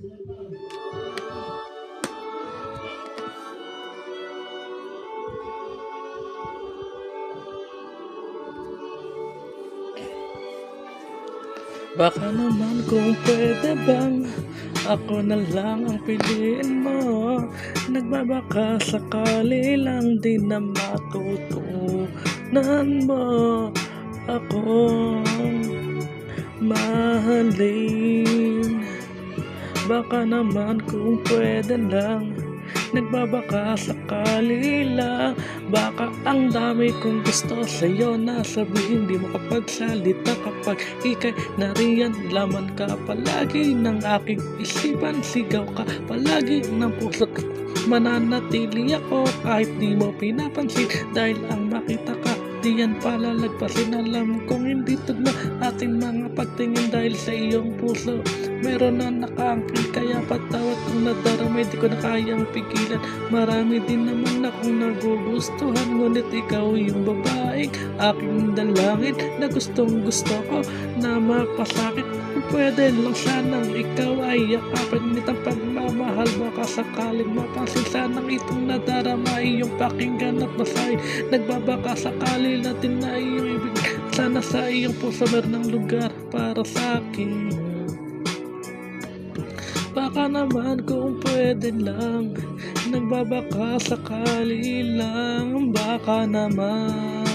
Baka naman kung pwede bang ako na lang ang piliin mo. Nagbabaka sakali lang din na matutunan mo akong mahalin. Baka naman kung pwede lang, nagbabaka sakali lang. Baka ang dami kong gusto sa'yo na sabihin, di mo kapagsalita kapag ika'y nariyan. Laman ka palagi ng aking isipan, sigaw ka palagi ng puso't mananatili ako kahit di mo pinapansin. Dahil ang makita ka, di yan palalagpasin. Alam kong hindi tugma ating mga pagtingin dahil sa iyong puso meron na nakaangkin, kaya patawat kung nadaramay, di ko na kayang pigilan. Marami din naman akong nagugustuhan, ngunit ikaw yung babaeng aking dalangin na gustong gusto ko na mapasakit. Kung pwede lang sanang ikaw ay yakapin, ngunit ang pagmamahal baka sakaling mapansin. Sanang itong nadarama iyong pakinggan at basahin. Nagbabaka sakali natin na iyong ibig, sana sa iyong puso meron ng lugar para sa akin. Baka naman kung pwede lang, nagbabaka sakali lang. Baka naman